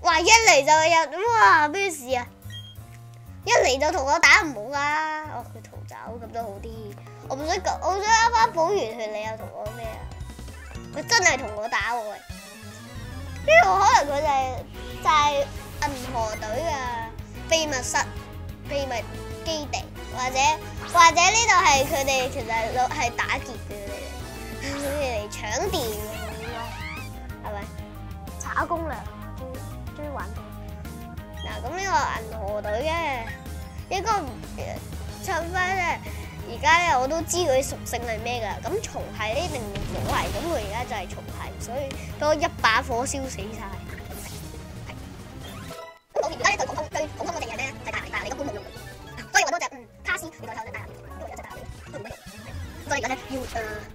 哇！一嚟就有哇咩事啊？一嚟就同我打唔好啊！哦，佢逃走咁都好啲。我唔想啱啱補完血，你又同我咩啊？佢真係同我打喎！呢個可能佢就係銀河隊嘅秘密室、秘密基地，或者呢度係佢哋其實係打劫嘅佢哋嚟搶電嘅應該係咪？查攻略，終於玩到。嗱咁呢個銀河隊咧，應該趁翻咧。而家咧我都知佢啲屬性係咩㗎，咁蟲係呢定火係，咁佢而家就係蟲係，所以俾我一把火燒死晒。咁而家咧最普通嗰隻嘢咧就係大牙，你根本冇用，所以揾多隻卡斯嚟代替大牙，因為有隻大牙都冇乜用。所以而家咧要如果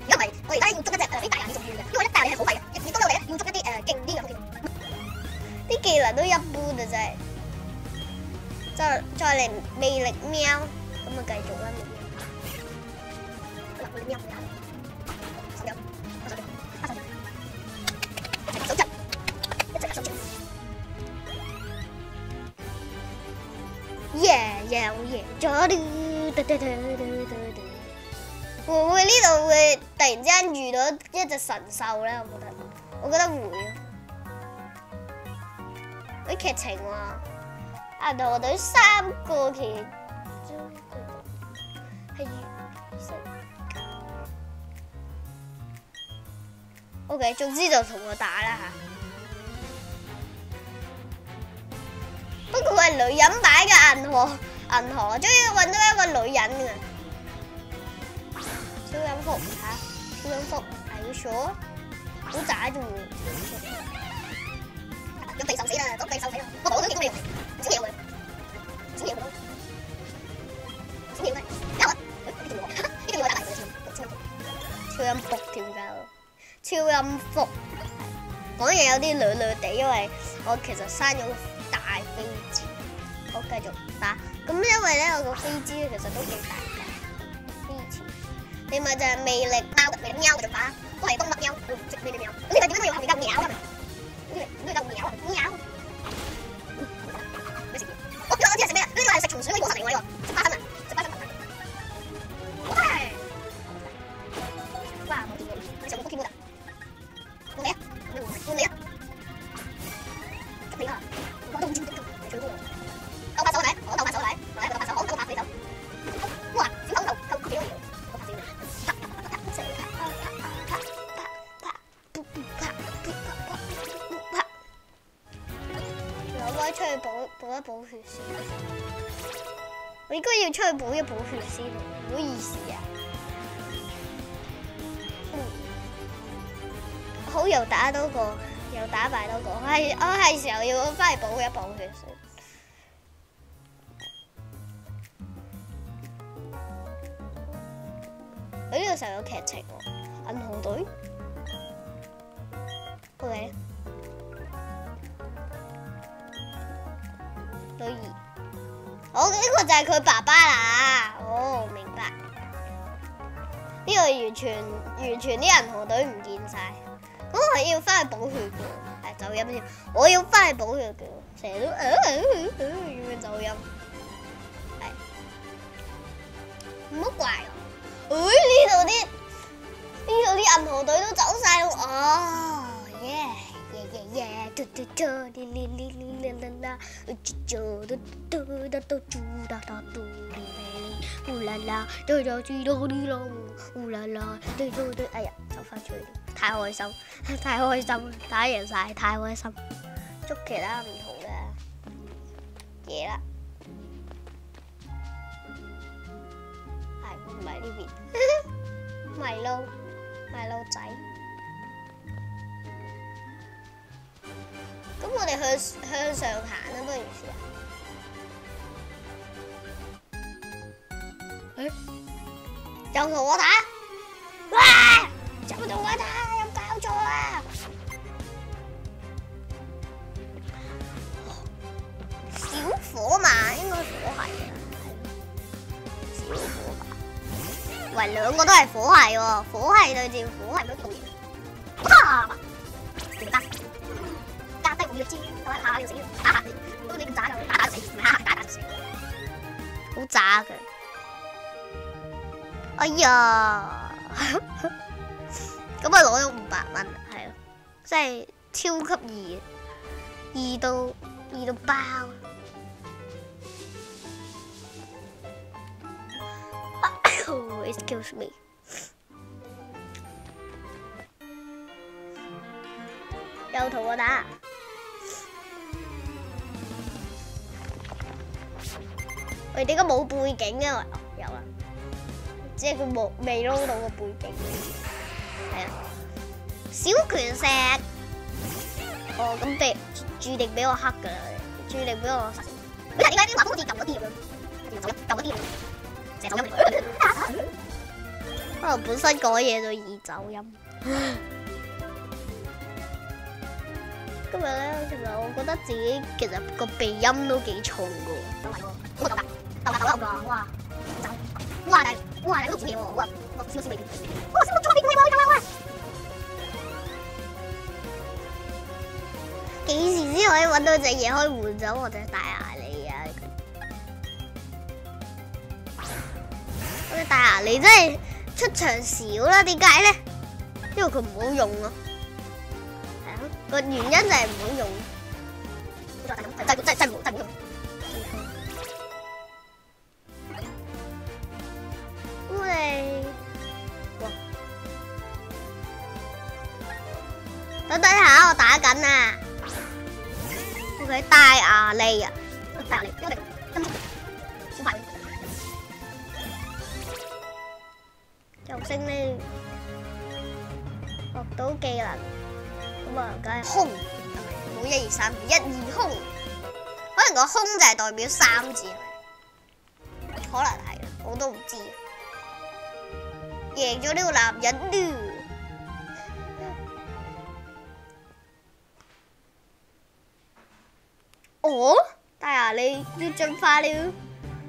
唔係我而家要捉一隻比大牙要重要嘅，因為咧大牙係好廢嘅，亦都我哋咧要捉一啲勁啲嘅。啲技能都一般啊真係，再嚟魅力喵，咁啊繼續啦。耶！我贏咗，會唔會呢度會突然之間遇到一隻神獸咧？我覺得會啊！啲劇情話，銀河隊3個其中係OK， 總之就同我打啦吓。不過佢係女人版嘅銀河，終於揾到一個女人嘅。超音速吓，超音速係要鎖，好渣啫喎！咁備受死啦，都備受死啦！我冇都幾多嘢用，少嘢用，少嘢用，少嘢用，呢個要我打埋佢超音速添㗎。超音速講嘢有啲女女地，因為我其實生咗個大飛機。好，繼續打。咁因為咧我個飛機咧其實都幾大嘅飛機。你咪就係魅力貓、魅力喵繼續打，都係動物喵，魅力喵。呢個點解要後面加喵啊？呢個加喵，喵。咩事？我知係食咩啊？呢個係食松鼠嗰啲果實嚟喎，呢個食花生啊，食花生。哇！冇見過，你上過 Pokemon 啊？換你啊！換你啊！執你啦！我都唔知點最多。鬥把手嚟，我鬥把手嚟，我鬥把手，我鬥把你手。哇！小口頭，扣幾多嘢？我拍死你！啪啪啪啪，死啪啪啪啪啪，噗噗啪噗啪噗啪。我該出去補一補血先。我應該要出去補一補血先，唔好意思啊。好又打多個，又打敗多個，我係時候要翻嚟補一補血先。呢個時候有劇情喎，銀河隊。OK， 女兒，呢個就係佢爸爸啦。哦，明白。呢個完全啲銀河隊唔見晒。咁我係要翻去補血嘅，係走音先。我要翻去補血嘅，成日都要走音，係唔好怪我。呢度啲銀河隊都走晒咯。哦，耶！嘟嘟嘟，啦，呼啦啦，對咗住多啲咯，呼啦啦，對咗對，哎呀，走翻出去，太開心，太開心，打贏晒，太開心，捉其他唔同嘅嘢啦，係唔係呢邊？迷路仔。咁我哋向上行啦，不如試下。又同我打，哇！又同我打，有搞錯啊！小火馬應該火系啊，小火馬。喂，兩個都係火系喎，火系對戰火系乜鬼嘢？哇！點打？加低5要知，打下要死，打下你，如果你咁渣就打就死，唔係打就死。好渣嘅。哎呀，咁啊攞咗500蚊，係咯，真係超級易到爆。Excuse me。又同我打。喂，點解冇背景嘅？有啊，即係佢冇未撈到個背景。係啊，小拳石。哦，咁被注定俾我黑㗎啦，注定俾我殺死。點解啲畫風好似撳嗰啲咁樣？撳嗰啲，成手音。可能本身講嘢就易走音。今日咧，其實我覺得自己其實個鼻音都幾重噶喎。都係喎，好夠㗎，哇！哇！但係都唔嘢喎，哇！少少味，哇！少少味喎，幾時先可以揾到隻嘢可以換走我隻大牙狸啊？我隻大牙狸真係出場少啦，點解咧？因為佢唔好用啊。個原因就係唔好用，真唔好用。我哋，等下我打緊啊！我佢大牙狸啊！大牙狸，我哋好快。又升呢，學到技能。咁啊，梗係空，冇1、2、3，1、2空，可能個空就係代表3字，係咪？可能係，我都唔知。贏咗呢個男人啦！哦，大牙你要進化了。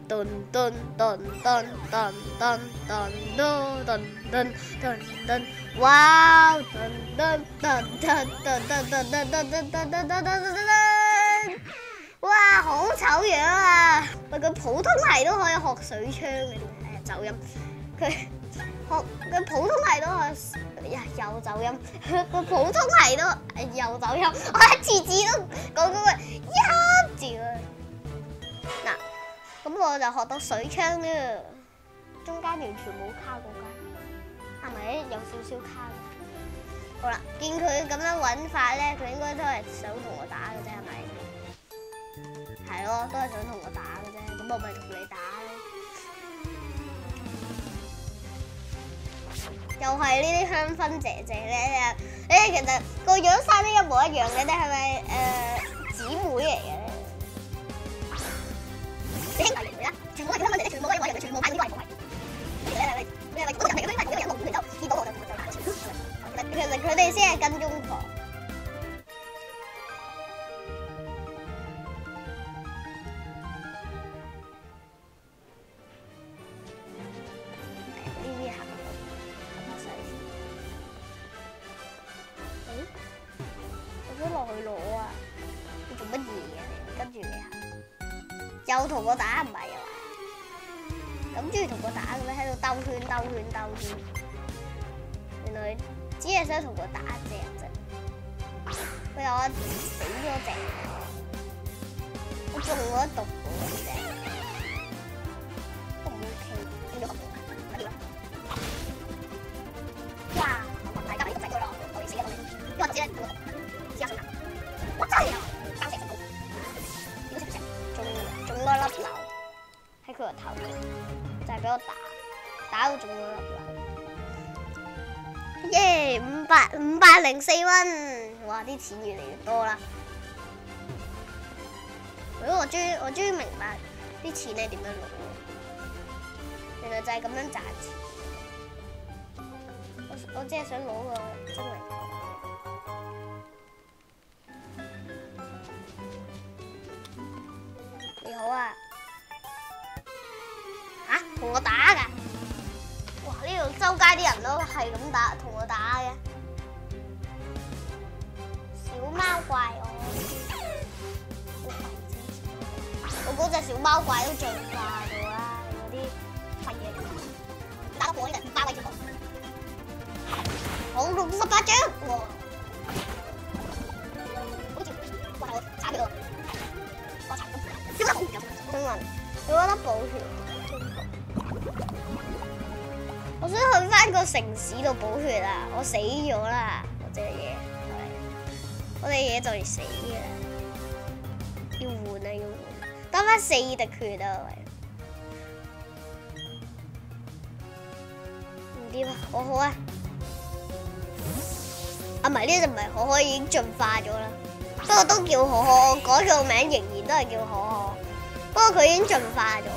噔噔噔噔噔噔噔噔噔噔噔，哇！噔噔噔噔噔噔噔噔噔噔噔噔噔噔，哇！好醜樣啊！喂，佢普通係都可以學水槍嘅，走音。佢學佢普通係都可以又走音，佢普通係都又走音。我一次次都講嗰個一字啊！嗱。咁我就學到水槍啦，中間完全冇卡過㗎，係咪有少少卡？好啦，見佢咁樣揾法咧，佢應該都係想同我打嘅啫，係咪？係咯，都係想同我打嘅啫，咁我咪同你打咯。又係呢啲香薰姐姐咧，其實個樣生得一模一樣嘅，你係咪姊妹嚟嘅？你兄弟嚟啦，全部係香薰姐姐，全部都係我，全部買呢個係冇係。你係咪嗰人嚟嘅？因為一路見到見到我就打。其實佢哋先係跟蹤狂。呢啲行下細。我想落去攞啊！你做乜嘢啊？你跟住你行。又同我打唔係啊嘛？咁中意同我打嘅咩？喺度兜圈兜圈兜圈，原來只係想同我打一隻啫。佢有我死咗隻，我中咗毒嗰隻，都唔 OK， 變咗毒緊要。哇！大家喺度整咗咯，我哋死咗你，因為只係只有水銀，我真係生石成功，點解食石？中咗粒瘤喺佢個頭度，就係俾我打到中咗粒瘤。耶！504蚊，哇！啲錢越嚟越多啦。我終於明白啲錢係點樣攞，原來就係咁樣賺錢。我只係想攞個精靈球。你好啊！嚇，同我打㗎？哇！呢度周街啲人都係咁打，同我打嘅。小貓怪我。嗰隻小貓怪都進化咗啦，嗰啲廢嘢，打得過呢個8位跳步，好68張喎，好似哇我慘佢喎，我慘咗，小得好唔夠，英文佢覺得補血。我想去翻個城市度補血啊！我死咗啦，我隻嘢，我隻嘢就嚟死啦，要換啊要換，得翻4滴血啊喂！唔掂啊，可可啊！啊唔係呢隻唔係可可，已經進化咗啦，不過都叫可可，我改佢個名仍然都係叫可可，不過佢已經進化咗啦。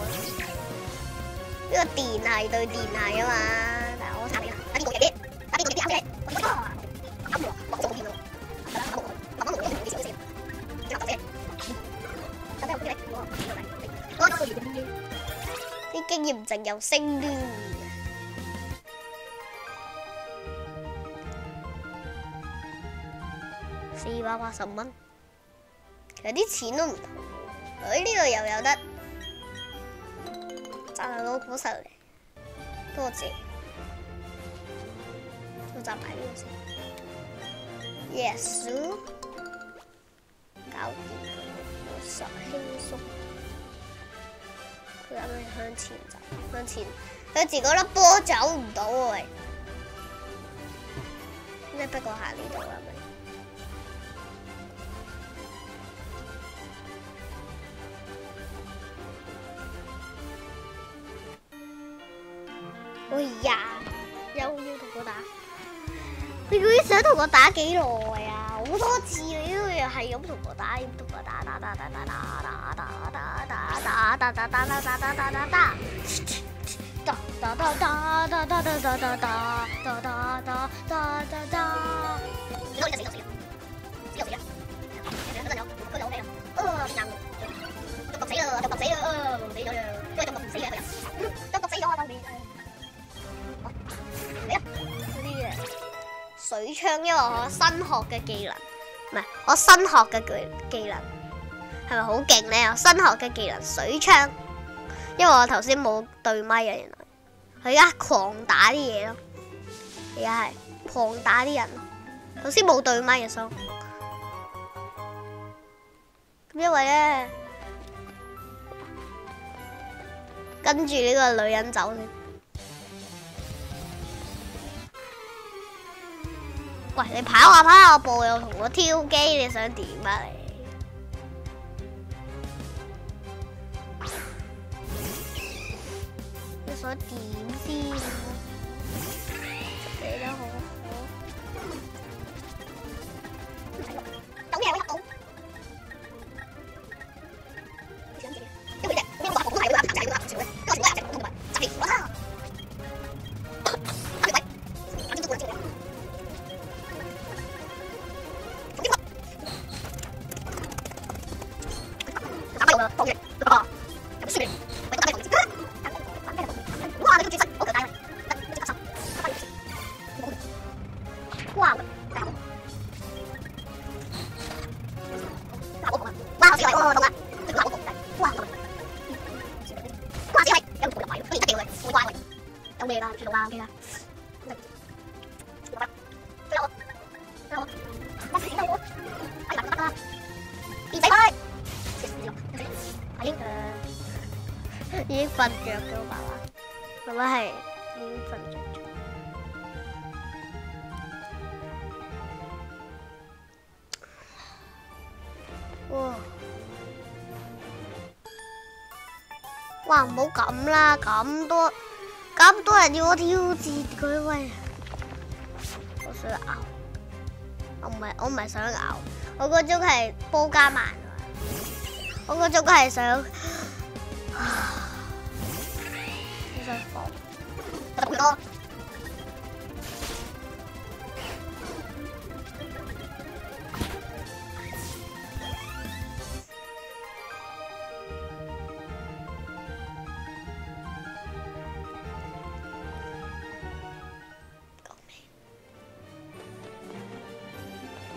呢個電係對電係啊嘛，但係我慘嘅，打啲冇嘢嘅，打啲冇嘢嘅啱嘅，我而家啱喎，我做冇嘢喎，係啦，慢慢冇嘢，少少先，最後就先，就咩好啲咧？我做嘢嘅，啲經驗值又升啲，480蚊，其實啲錢都唔同，呢度又有得。賺嚟攞寶石嚟，多謝。我集埋呢個先 ，yes， 搞掂佢，實輕鬆。佢係咪向前走？向前，佢自嗰粒波走唔到喎喂！咩不過行呢度啦咪？哎呀，又要同我打，你究竟想同我打幾耐啊？好多次你都又係咁同我打，同我打，水槍，因為我新學嘅技能，唔係我新學嘅技能，係咪好勁咧？我新學嘅技能水槍，因為我頭先冇對咪啊，原來佢而家狂打啲嘢咯，而家係狂打啲人，頭先冇對咪嘅所以，咁因為咧跟住呢個女人走先。喂，你跑下步又同我挑機，你想點啊你想點先？你都好有咩會黑到？你想點？因為你話好係會黑，就係會黑少嘅，因為全部係隻同埋雜氣，哇！黑鬼，眼睛都過嚟照嘅。放嘅，啊，有冇輸嘅？喂，打咩同志？哇！你個轉身好強大啊！得，即刻收，收翻啲。哇！大好，大好啊！哇！好似係，哦，懂啦，即係大好大，哇！哇！只係有冇入埋？跟住一定會會怪佢，有咩啦？知道啦，OK啦。最後，我死到我，哎呀，得啦，變死佢！已經瞓着咗，爸爸係已經瞓着咗。哇！哇！唔好咁啦，咁多人要我挑戰佢喂！我想咬，我唔係想咬，我嗰種係波加曼，我嗰種係想。好想放，就咁多。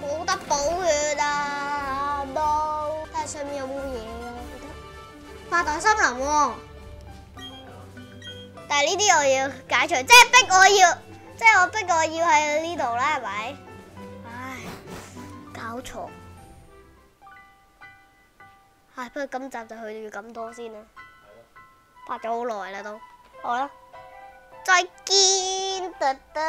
冇得補血啊！都睇下上面有冇嘢啊！我覺得。8代森林喎。但係呢啲我要解除，即係逼我要，即係我逼我要喺呢度啦，係咪？唉，搞錯。唉，不過今集就去到咁多先啦，拍咗好耐啦都，好啦，再見，噠噠。